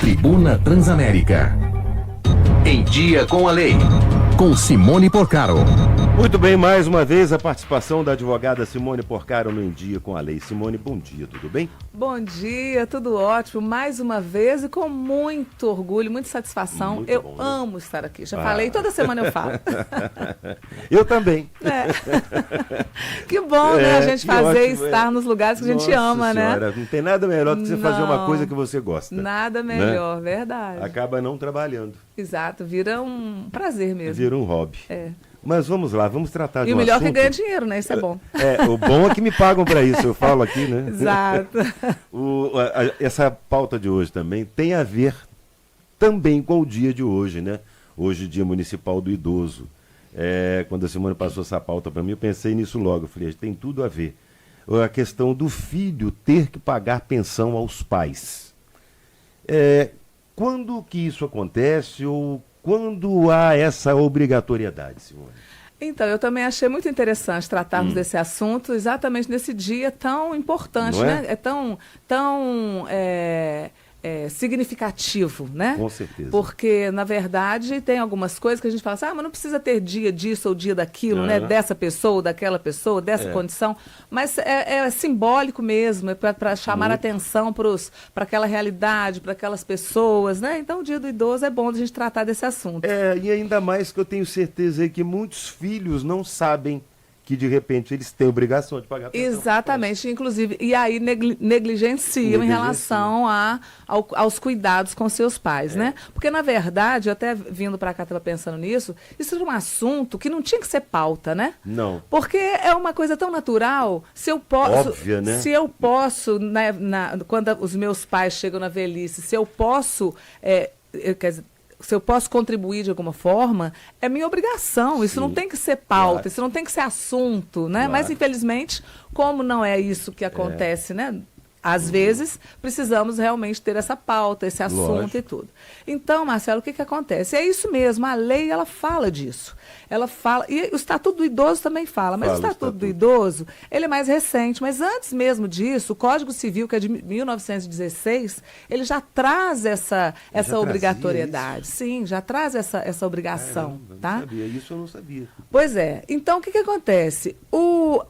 Tribuna Transamérica. Em Dia com a Lei, com Simone Porcaro. Muito bem, mais uma vez a participação da advogada Simone Porcaro no Em Dia com a Lei. Simone, bom dia, tudo bem? Bom dia, tudo ótimo, mais uma vez e com muito orgulho, muita satisfação. Muito eu bom, né? amo estar aqui, já falei, toda semana eu falo. Eu também. Que bom, né, a gente fazer ótimo, estar nos lugares que a gente ama, senhora, né? Não tem nada melhor do que você fazer uma Não. coisa que você gosta. Nada melhor, verdade. Acaba não trabalhando. Exato, vira um prazer mesmo. Vira um hobby. É. Mas vamos lá, vamos tratar de E um o melhor assunto. que ganha dinheiro, né? Isso é bom. O bom é que me pagam para isso, eu falo aqui, né? Exato. Essa pauta de hoje também tem a ver também com o dia de hoje, né? Hoje, Dia Municipal do Idoso. Quando a Simone passou essa pauta para mim, eu pensei nisso logo. Eu falei, tem tudo a ver. A questão do filho ter que pagar pensão aos pais. Quando que isso acontece ou quando há essa obrigatoriedade, Simone? Então, eu também achei muito interessante tratarmos desse assunto exatamente nesse dia tão importante, Não é? né? É tão significativo, né? Com certeza. Porque, na verdade, tem algumas coisas que a gente fala assim, mas não precisa ter dia disso ou dia daquilo, né? Dessa pessoa, daquela pessoa, dessa condição. Mas é simbólico mesmo, é para chamar a atenção para aquela realidade, para aquelas pessoas, né? Então, o Dia do Idoso é bom a gente tratar desse assunto. E ainda mais que eu tenho certeza que muitos filhos não sabem que, de repente, eles têm obrigação de pagar pensão. Exatamente, inclusive, e aí negligenciam em relação aos cuidados com seus pais, né? Porque, na verdade, eu até vindo para cá estava pensando nisso, isso era um assunto que não tinha que ser pauta, né? Não. Porque é uma coisa tão natural, se eu posso... Óbvia, né? Se eu posso, quando os meus pais chegam na velhice, se eu posso... quer dizer, se eu posso contribuir de alguma forma, é minha obrigação. Isso não tem que ser pauta, isso não tem que ser assunto, né? Claro. Mas, infelizmente, como não é isso que acontece, né? Às vezes, precisamos realmente ter essa pauta, esse assunto Lógico. e tudo. Então, Marcelo, o que acontece? É isso mesmo, a lei, ela fala disso. Ela fala, e o Estatuto do Idoso também fala, mas o Estatuto do Idoso, ele é mais recente, mas antes mesmo disso, o Código Civil, que é de 1916, ele já traz essa obrigatoriedade. Sim, já traz essa obrigação, tá? Não sabia, isso eu não sabia. Pois é. Então, o que acontece?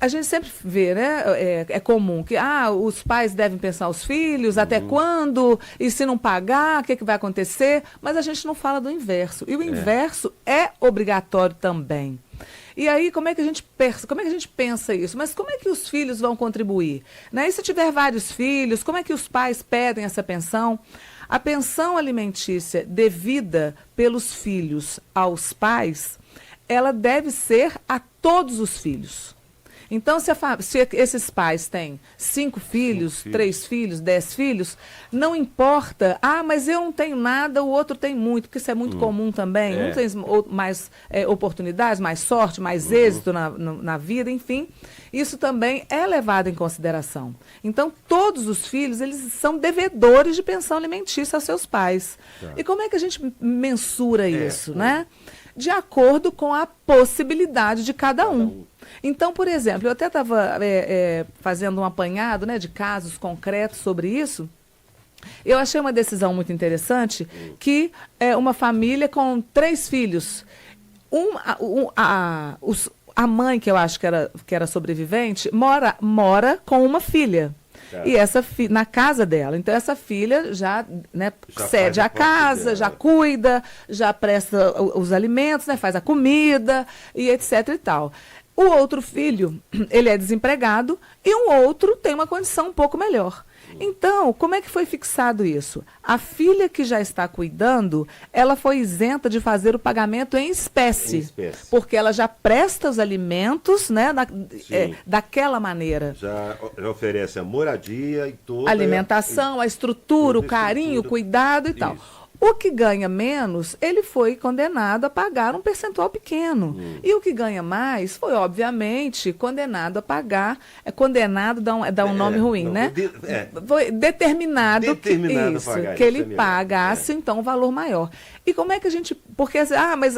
A gente sempre vê, né? É comum que os pais devem pensar os filhos, até quando? E se não pagar, o que vai acontecer? Mas a gente não fala do inverso. E o inverso é obrigatório também. E aí, como é que a gente pensa isso? Mas como é que os filhos vão contribuir? Né? E se tiver vários filhos, como é que os pais pedem essa pensão? A pensão alimentícia devida pelos filhos aos pais, ela deve ser a todos os filhos. Então, se esses pais têm 5 filhos, 3 filhos, 10 filhos, não importa, mas eu não tenho nada, o outro tem muito, porque isso é muito comum também. Um tem mais oportunidades, mais sorte, mais êxito na vida, enfim. Isso também é levado em consideração. Então, todos os filhos, eles são devedores de pensão alimentícia aos seus pais. E como é que a gente mensura isso, né? De acordo com a possibilidade de cada um. Então, por exemplo, eu até estava fazendo um apanhado, né, de casos concretos sobre isso. Eu achei uma decisão muito interessante que uma família com 3 filhos, a mãe, que eu acho que era sobrevivente, mora com uma filha. E na casa dela. Então, essa filha já cede a casa, já cuida, já presta os alimentos, né, faz a comida e etc e tal. O outro filho, ele é desempregado e um outro tem uma condição um pouco melhor. Então, como é que foi fixado isso? A filha que já está cuidando, ela foi isenta de fazer o pagamento em espécie. Porque ela já presta os alimentos, né, daquela maneira. Já oferece a moradia e toda... Alimentação, a estrutura, o carinho, o cuidado e tal. O que ganha menos, ele foi condenado a pagar um percentual pequeno. E o que ganha mais foi, obviamente, condenado a pagar. Condenado dá um nome ruim, né? Foi determinado que ele pagasse, então, um valor maior. E como é que a gente... Porque, mas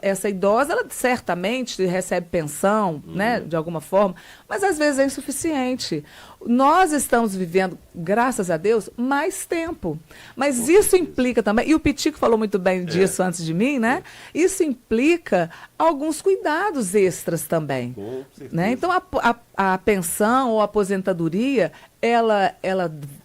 essa idosa, ela certamente recebe pensão, né, de alguma forma, mas às vezes é insuficiente. nós estamos vivendo, graças a Deus, mais tempo. Mas isso implica também, e o Pitico falou muito bem disso antes de mim, né? Isso implica alguns cuidados extras também. Com certeza. Né? Então, a pensão ou a aposentadoria, ela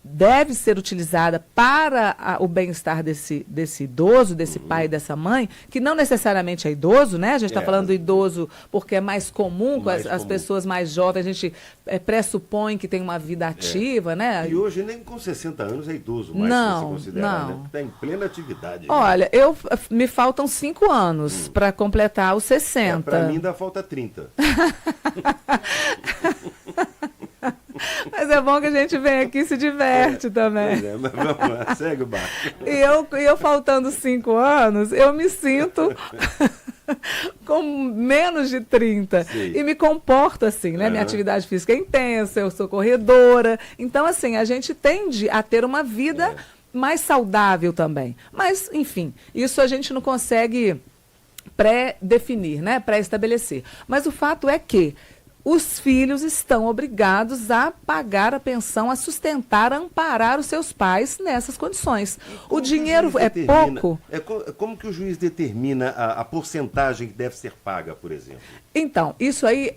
deve ser utilizada para o bem-estar desse idoso, desse pai e dessa mãe, que não necessariamente é idoso, né? A gente está falando do idoso porque é mais comum, as pessoas mais jovens, a gente pressupõe que tem uma vida ativa, né? E hoje nem com 60 anos é idoso mais, Não, se você considerar, não. né? Está em plena atividade. Olha, me faltam 5 anos para completar os 60. Para mim ainda falta 30. Mas é bom que a gente vem aqui e se diverte também. Pois é, mas vamos lá, segue o barco. E eu faltando 5 anos, eu me sinto com menos de 30. Sim. E me comporto assim, né? Minha atividade física é intensa, eu sou corredora. Então, assim, a gente tende a ter uma vida mais saudável também. Mas, enfim, isso a gente não consegue pré-definir, né? Pré-estabelecer. Mas o fato é que os filhos estão obrigados a pagar a pensão, a sustentar, a amparar os seus pais nessas condições. O dinheiro é pouco. Como que o juiz determina a porcentagem que deve ser paga, por exemplo? Então, isso aí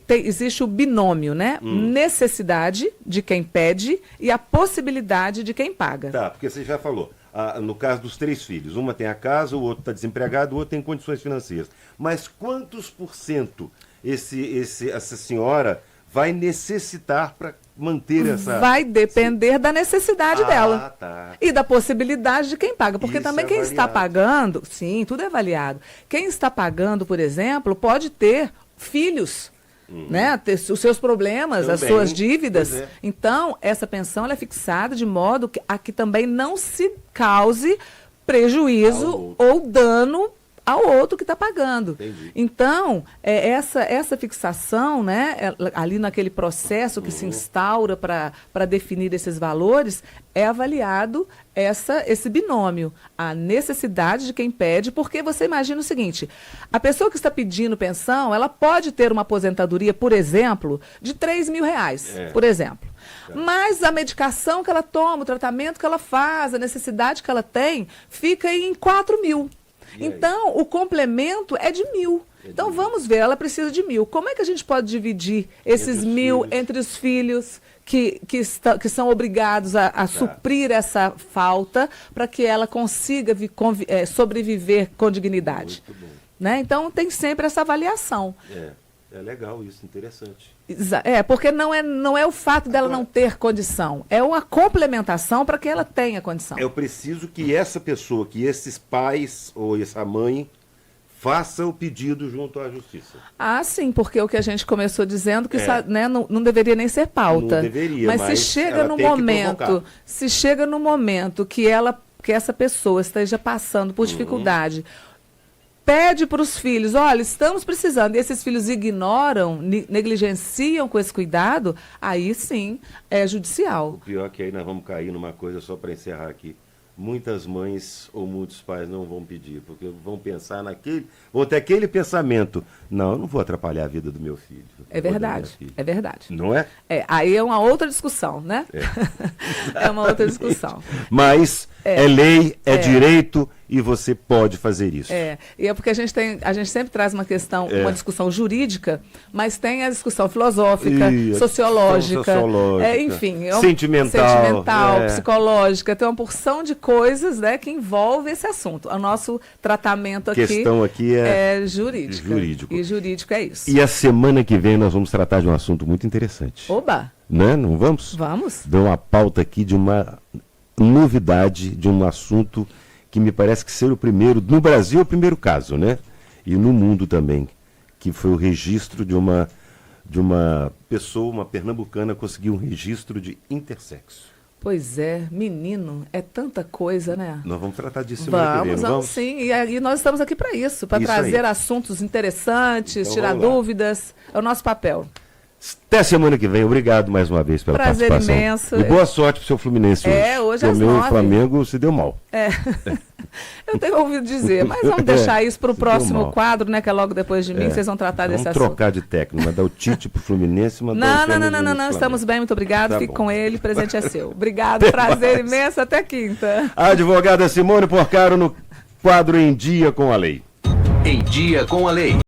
existe o binômio, né? Necessidade de quem pede e a possibilidade de quem paga. Tá, porque você já falou. No caso dos 3 filhos, uma tem a casa, o outro está desempregado, o outro tem condições financeiras. Mas quantos por cento essa senhora vai necessitar para manter essa... Vai depender da necessidade dela. Tá. E da possibilidade de quem paga. Porque Isso também é quem está avaliado. pagando, sim, tudo é avaliado. Quem está pagando, por exemplo, pode ter filhos, né? Ter os seus problemas, as Também. suas dívidas. Pois é. Então, essa pensão ela é fixada de modo que também não se cause prejuízo ou dano ao outro que está pagando. Entendi. Então, essa fixação, né, ali naquele processo que se instaura para definir esses valores, é avaliado esse binômio, a necessidade de quem pede, porque você imagina o seguinte, a pessoa que está pedindo pensão, ela pode ter uma aposentadoria, por exemplo, de R$3.000, por exemplo. Mas a medicação que ela toma, o tratamento que ela faz, a necessidade que ela tem, fica em 4.000. Então, o complemento é de 1.000. Então, vamos ver, ela precisa de 1.000. Como é que a gente pode dividir esses 1.000 entre os filhos que são obrigados a suprir essa falta para que ela consiga sobreviver com dignidade? Muito bom. Né? Então, tem sempre essa avaliação. É legal isso, interessante. Porque não é o fato dela não ter condição, é uma complementação para que ela tenha condição. Eu preciso que essa pessoa, que esses pais ou essa mãe faça o pedido junto à justiça. Ah, sim, porque o que a gente começou dizendo que né, não deveria nem ser pauta. Não deveria, mas mas se chega ela no tem que momento, provocar. se chega no momento que essa pessoa esteja passando por dificuldade, pede para os filhos, olha, estamos precisando, e esses filhos ignoram, negligenciam com esse cuidado, aí sim é judicial. O pior é que aí nós vamos cair numa coisa, só para encerrar aqui. Muitas mães ou muitos pais não vão pedir, porque vão pensar vão ter aquele pensamento, não, eu não vou atrapalhar a vida do meu filho. É verdade, é verdade. Não é? Aí é uma outra discussão, né? É uma outra discussão. Mas é lei, é direito e você pode fazer isso. E é porque a gente sempre traz uma questão, uma discussão jurídica, mas tem a discussão filosófica, sociológica, enfim, sentimental, psicológica, tem uma porção de coisas, né, que envolve esse assunto. O nosso tratamento aqui, questão aqui é jurídico. E jurídico é isso. E a semana que vem nós vamos tratar de um assunto muito interessante. Oba! Né? Não vamos? Vamos. Dou uma pauta aqui de uma novidade, de um assunto que me parece que ser o primeiro, no Brasil é o primeiro caso, né? E no mundo também, que foi o registro de uma pessoa, uma pernambucana, conseguiu um registro de intersexo. Pois é, menino, é tanta coisa, né? Nós vamos tratar disso semana que vem, não vamos sim, e nós estamos aqui para isso, para Isso trazer aí. assuntos interessantes, Então, tirar vamos lá. dúvidas, é o nosso papel. Até semana que vem. Obrigado mais uma vez pela Prazer participação. imenso. E boa sorte pro seu Fluminense hoje. Hoje porque às o meu 9. Flamengo se deu mal. Eu tenho ouvido dizer, mas vamos deixar isso para o se deu próximo mal. quadro, né? Que é logo depois de mim, que vocês vão tratar desse Vamos assunto. trocar de técnico, mandar o Tite pro Fluminense, mandar o Fernando Diniz pro estamos bem, muito obrigado. Tá Fique bom. com ele, presente é seu. Obrigado, prazer imenso, até quinta. A advogada Simone Porcaro no quadro Em Dia com a Lei. Em Dia com a Lei.